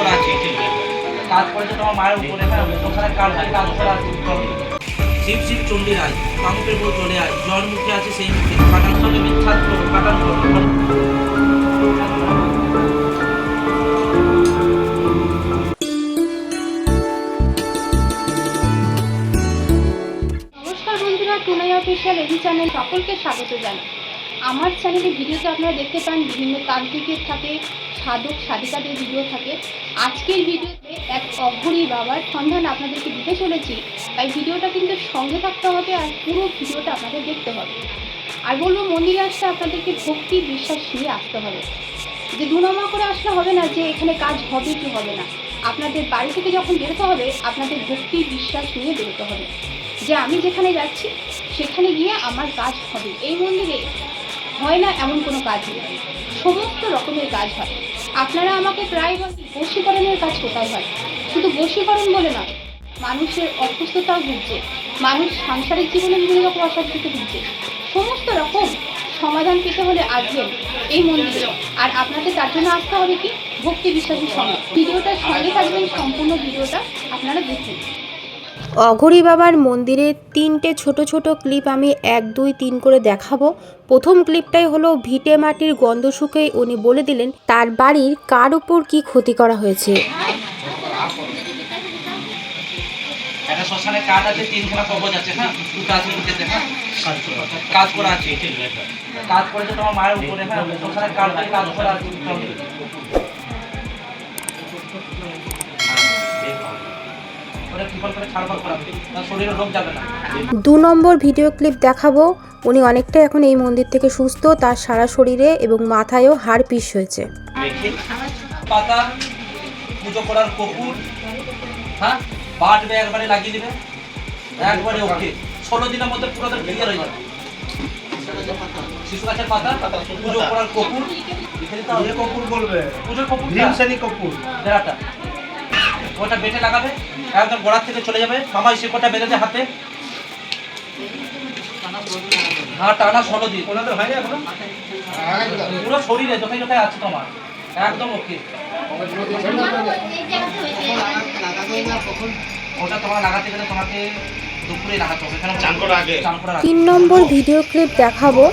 করা আছে কাজ করেছে তোমার মায়ের উপরে, হ্যাঁ ওখানে কাজ করা আছে। শিব শিব চণ্ডী রায় কামুকের বউ চলে আয়, জ্বর মুখে আছে সেই মুখে কাটান সঙ্গে বিচ্ছাদ করো কাটান করো। নমস্কার বন্ধুরা, টুনাই অফিসিয়াল এডি চ্যানেল সকলকে স্বাগত জানাই। আমার চ্যানেলে ভিডিওতে আপনারা দেখতে পান বিভিন্ন তান্ত্রিকের থাকে, সাধক সাধিকাদের ভিডিও থাকে। আজকের ভিডিওতে এক অঘরী বাবার সন্ধান আপনাদেরকে দিতে চলেছি, তাই ভিডিওটা কিন্তু সঙ্গে থাকতে হবে আর পুরো ভিডিওটা আপনাদের দেখতে হবে। আর বলবো, মন্দিরে আসতে আপনাদেরকে ভক্তি বিশ্বাস নিয়ে আসতে হবে, যে দুনামা করে আসলে হবে না যে এখানে কাজ হবে কি হবে না। আপনাদের বাড়ি থেকে যখন বেরোতে হবে, আপনাদের ভক্তি বিশ্বাস নিয়ে বেরোতে হবে যে আমি যেখানে যাচ্ছি সেখানে গিয়ে আমার কাজ হবে। এই মন্দিরে হয় না এমন কোনো কাজ নেই, সমস্ত রকমের কাজ হয়। আপনারা আমাকে প্রায় বলেন বশীকরণের কাজ কোথায় হয়, শুধু বশীকরণ বলে নয়, মানুষের অসুস্থতাও ভুগছে, মানুষ সাংসারিক জীবনে বিভিন্ন রকম অশান্তিতে ভুগছে। সমস্ত রকম সমাধান পেতে হলে আসবেন এই মন্দিরে, আর আপনাদের তার জন্য আসতে হবে কি ভক্তি বিশ্বাসের সঙ্গে। ভিডিওটার সঙ্গে থাকবেন, সম্পূর্ণ ভিডিওটা আপনারা দেখুন। অঘরী বাবার মন্দিরের তিনটে ছোট ছোট ক্লিপ আমি 1, 2, 3 করে দেখাবো। প্রথম ক্লিপটাই হলো ভিটে মাটির গন্ধ শুকে উনি বলে দিলেন তার বাড়ির কার উপর কি ক্ষতি করা হয়েছে। একটা শ্মশানে কাঠ আছে, 3খানা কবজ আছে, হ্যাঁ দুটো আছে দুটোতে, হ্যাঁ কাজ করা আছে। কাজ করেছে তোমার মায়ের উপরে, হ্যাঁ ওখানে কাজ করা আছে। দু নম্বর ভিডিও ক্লিপ দেখাবো। উনি অনেকটা এখন এই মন্দির থেকে সুস্থ, তার সারা শরীরে এবং মাথায়ও হাড় পিস হয়েছে। পাতা পুজো করার কপুর, হ্যাঁ বাটবে একবারে লাগিয়ে দিবে, একবারে ওকে 16 দিনের মধ্যে পুরো ক্লিয়ার হয়ে যাবে। শিশু গাছের পাতা পুজো করার কপুর, এখানে কপুর বলবে, পুজোর কপুর গ্রিনসানি কপুর বেড়াটা ওটা বেটে লাগাবে, একদম গোড়ার থেকে চলে যাবে। মামা শিকড়টা বেঁধেছে হাতে, হ্যাঁ টানা 16 দিন ওনাদের হয়নি এখনো, পুরো শরীরে যথায় যথায় আছে তোমার একদম ওকে। ওটা তোমার লাগাতে গেলে তোমাকে দুপুরে লাগাতে হবে, চান করার আগে। 3 নম্বর ভিডিও ক্লিপ দেখাবো।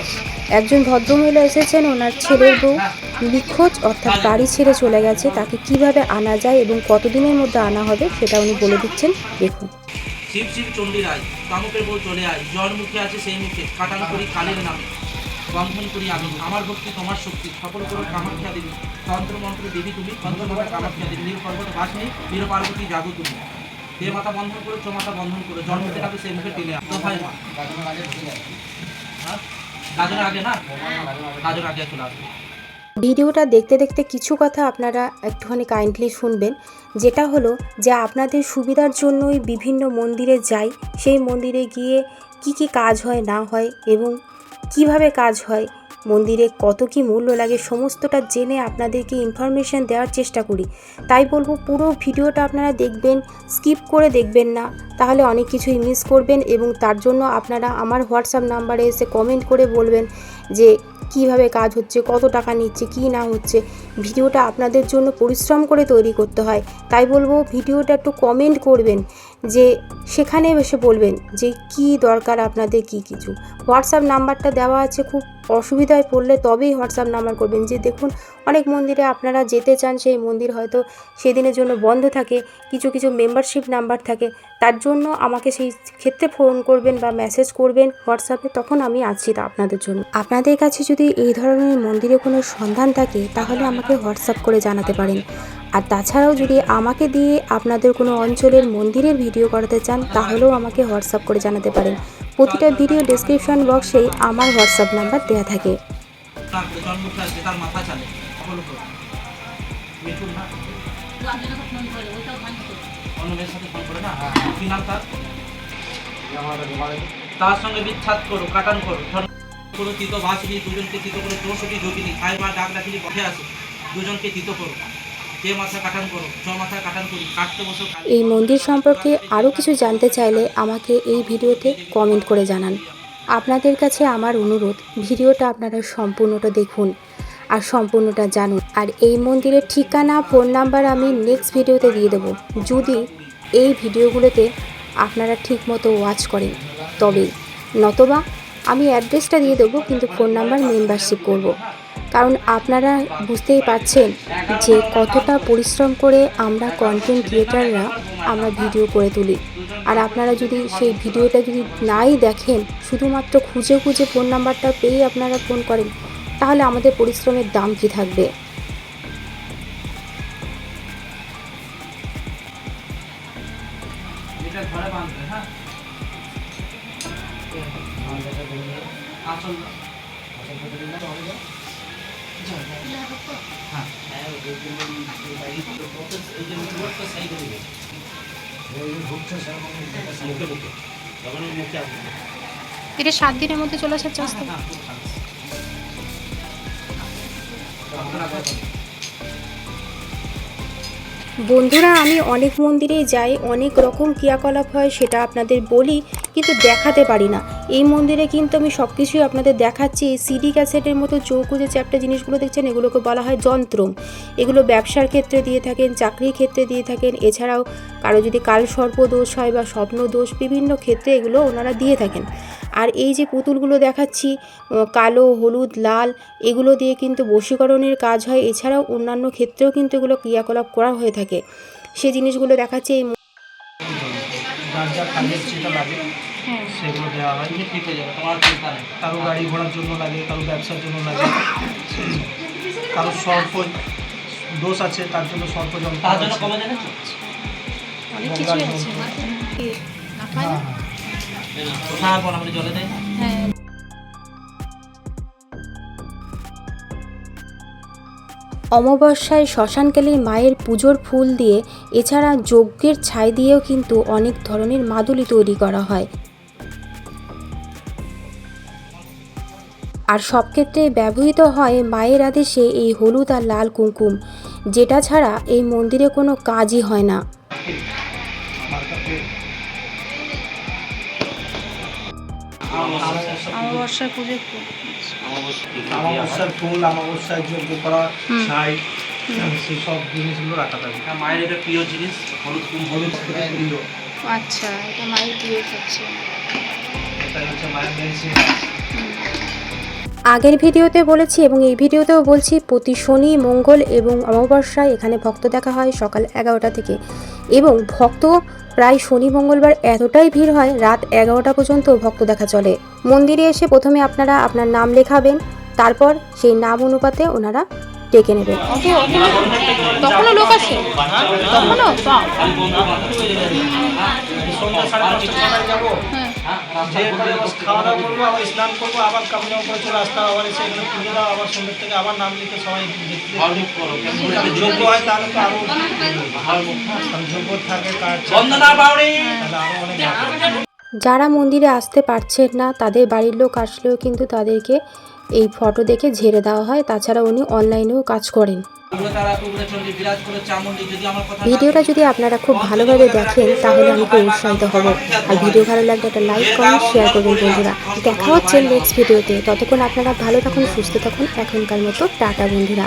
একজন ভদ্রমহিলা এসেছেন, ওনার ছেলের বউ নিখোঁজ অর্থাৎ বাড়ি ছেড়ে চলে গেছে, তাকে কিভাবে আনা যায় এবং কতদিনের মধ্যে আনা হবে সেটা উনি বলে দিচ্ছেন, দেখুন। শিব শিব চণ্ডী রায় কামুকের বউ চলে আয়, জ্বর মুখে আছে সেই মুখে কাটান করি কালের নামে বন্ধন করি আমি, আমার ভক্তি তোমার শক্তি সকল করো কামাখ্যা দেবী, তন্ত্র মন্ত্র দেবী তুমি তন্ত্র মন্ত্র কামাখ্যা দেবী, নীল পর্বত বাসিনী বীর পার্বতী জাদু তুমি, যে মাথা বন্ধন করো চো মাথা বন্ধন করো, জ্বর মুখে থাকে সেই মুখে টেনে দফায় মা গাজনের আগে না, গাজনের আগে চলে আসবে। ভিডিওটা দেখতে দেখতে কিছু কথা আপনারা একটুখানি কাইন্ডলি শুনবেন, যেটা হলো যে আপনাদের সুবিধার জন্যই বিভিন্ন মন্দিরে যাই, সেই মন্দিরে গিয়ে কি কি কাজ হয় না হয় এবং কিভাবে কাজ হয়, মন্দিরে কত কি মূল্য লাগে, সমস্তটা জেনে আপনাদেরকে ইনফরমেশন দেওয়ার চেষ্টা করি। তাই বলবো পুরো ভিডিওটা আপনারা দেখবেন, স্কিপ করে দেখবেন না, তাহলে অনেক কিছুই মিস করবেন। এবং তার জন্য আপনারা আমার হোয়াটসঅ্যাপ নাম্বারে এসে কমেন্ট করে বলবেন যে কিভাবে কাজ হচ্ছে, কত টাকা নিচ্ছে, কি না হচ্ছে। ভিডিওটা আপনাদের জন্য পরিশ্রম করে তৈরি করতে হয়, তাই বলবো ভিডিওটা একটু কমেন্ট করবেন, যে সেখানে এসে বলবেন যে কি দরকার আপনাদের, কি কিছু। হোয়াটসঅ্যাপ নাম্বারটা দেওয়া আছে, খুব অসুবিধায় পড়লে তবেই হোয়াটসঅ্যাপ নাম্বার করবেন। যে দেখুন অনেক মন্দিরে আপনারা যেতে চান, সেই মন্দির হয়তো সেদিনের জন্য বন্ধ থাকে, কিছু কিছু মেম্বারশিপ নাম্বার থাকে, তার জন্য আমাকে সেই ক্ষেত্রে ফোন করবেন বা মেসেজ করবেন হোয়াটসঅ্যাপে, তখন আমি আছি তা আপনাদের জন্য। আপনাদের কাছে যদি এই ধরনের মন্দিরে কোনো সন্ধান থাকে তাহলে আমাকে হোয়াটসঅ্যাপ করে জানাতে পারেন। আর তাছাড়াও যদি আমাকে দিয়ে আপনাদের কোনো অঞ্চলের মন্দিরের ভিডিও করাতে চান তাহলেও আমাকে হোয়াটসঅ্যাপ করে জানাতে পারেন। প্রতিটা ভিডিও ডেসক্রিপশন বক্সেই আমার হোয়াটসঅ্যাপ নাম্বার দেওয়া থাকে। তার সঙ্গে বিচ্ছাদ করো কাটান করো, কোনো তিত বাসিনী দুজনকে তিত করো, 64 যোগিনী খাই মা ডাক ডাকিনি পথে আসে দুজনকে তিত করো, যে মাথা কাটান করো ছ মাথা কাটান করি কাটতে বসো। এই মন্দির সম্পর্কে আরও কিছু জানতে চাইলে আমাকে এই ভিডিওতে কমেন্ট করে জানান। আপনাদের কাছে আমার অনুরোধ, ভিডিওটা আপনারা সম্পূর্ণটা দেখুন। আর সম্পূর্ণটা জানুন। আর এই মন্দিরের ঠিকানা, ফোন নাম্বার আমি নেক্সট ভিডিওতে দিয়ে দেবো, যদি এই ভিডিওগুলোতে আপনারা ঠিকমতো ওয়াচ করেন তবেই, নতবা আমি অ্যাড্রেসটা দিয়ে দেবো কিন্তু ফোন নাম্বার মেম্বারশিপ করব। কারণ আপনারা বুঝতেই পারছেন যে কতটা পরিশ্রম করে আমরা কন্টেন্ট ক্রিয়েটাররা আমরা ভিডিও করে তুলি। আর আপনারা যদি সেই ভিডিওটা যদি নাই দেখেন, শুধুমাত্র খুঁজে খুঁজে ফোন নাম্বারটা পেয়ে আপনারা ফোন করেন, তাহলে আমাদের পরিশ্রমের দাম কী থাকবে। এটা 7 দিনের মধ্যে চলে আসার চেষ্টা। বন্ধুরা, আমি অনেক মন্দিরেই যাই, অনেক রকম ক্রিয়াকলাপ হয়, সেটা আপনাদের বলি কিন্তু দেখাতে পারি না। এই মন্দিরে কিন্তু আমি সব কিছুই আপনাদের দেখাচ্ছি। এই সিডি ক্যাসেটের মতো চৌকো যে চ্যাপ্টা জিনিসগুলো দেখছেন, এগুলোকে বলা হয় যন্ত্রম। এগুলো ব্যবসার ক্ষেত্রে দিয়ে থাকেন, চাকরির ক্ষেত্রে দিয়ে থাকেন, এছাড়াও কারো যদি কালসর্প দোষ হয় বা স্বপ্ন দোষ, বিভিন্ন ক্ষেত্রে এগুলো ওনারা দিয়ে থাকেন। আর এই যে পুতুলগুলো দেখাচ্ছি, কালো, হলুদ, লাল, এগুলো দিয়ে কিন্তু বশীকরণের কাজ হয়। এছাড়াও অন্যান্য ক্ষেত্রেও কিন্তু এগুলো ক্রিয়াকলাপ করা হয়ে থাকে। সেই জিনিসগুলো দেখাচ্ছি। এই সেগুলো দেওয়া হয়, ঠিক হয়ে যাবে, তোমার চিন্তা নেই। কারো গাড়ি ঘোড়ার জন্য লাগে, কারো ব্যবসার জন্য লাগে, কারো সর্প দোষ আছে তার জন্য সর্প যন্ত্র তার জন্য আছে। কবে জেনেছো? অনেক কিছুই আছে। না পায় না? হ্যাঁ, বল আমাদের জলে দেয় না। হ্যাঁ। অমাবস্যায় শ্মশানকালীর মায়ের পুজোর ফুল দিয়ে, এছাড়া যজ্ঞের ছাই দিয়েও কিন্তু অনেক ধরনের মাদুলি তৈরি করা হয়। আর সব ক্ষেত্রে ব্যবহৃত হয় মায়ের আদেশে এই হলুদ আর লাল কুমকুম, যেটা ছাড়া এই মন্দিরে কোনো কাজই হয় না। অমাবস্যার পুজো। আমাবস্যার ফুল, আমাবস্যার যজ্ঞ করা ছাই, সেই সব জিনিসগুলো রাখা থাকে। হ্যাঁ, মায়ের এটা প্রিয় জিনিস, হলুদ কুমকুম। হলুদ থেকে প্রিয়, আচ্ছা, এটা মায়ের প্রিয় হচ্ছে। এটাই হচ্ছে মায়ের মেডিসিন। আগের ভিডিওতে বলেছি এবং এই ভিডিওতেও বলছি, প্রতি শনি, মঙ্গল এবং অমাবস্যায় এখানে ভক্ত দেখা হয় সকাল 11টা থেকে। এবং ভক্ত প্রায় শনি মঙ্গলবার এতটাই ভিড় হয়, রাত 11টা পর্যন্ত ভক্ত দেখা চলে। মন্দিরে এসে প্রথমে আপনারা আপনার নাম লেখাবেন, তারপর সেই নাম অনুপাতে ওনারা ডেকে নেবেন। তখনও লোক আছে? তখনও? সন্ধ্যা 5:30 যাবো, হ্যাঁ। যে খাওয়া দাওয়া করবো, আবার স্নান করবো, আবার কাপড় করে চলে আসতে হবে, আবার এসে এখানে পুজো দাও, আবার সন্ধ্যা থেকে আবার নাম লিখে সবাই দেখতে যোগ্য হয়, তাহলে তো আরো যোগ্য থাকে কাজ, বন্দনা বাউরি। তাহলে আরো অনেক। যারা মন্দিরে আসতে পারছেন না, তাদের বাড়ির লোক আসলেও কিন্তু তাদেরকে এই ফটো দেখে ঝেড়ে দেওয়া হয়। তাছাড়া উনি অনলাইনেও কাজ করেন। ভিডিওটা যদি আপনারা খুব ভালোভাবে দেখেন, তাহলে আমি খুব উৎসাহিত হব। আর ভিডিও ভালো লাগলে একটা লাইক, কমেন্ট, শেয়ার করবেন বন্ধুরা। দেখা হচ্ছে নেক্সট ভিডিওতে। ততক্ষণ আপনারা ভালো থাকুন, সুস্থ থাকুন। এখনকার মতো টাটা বন্ধুরা।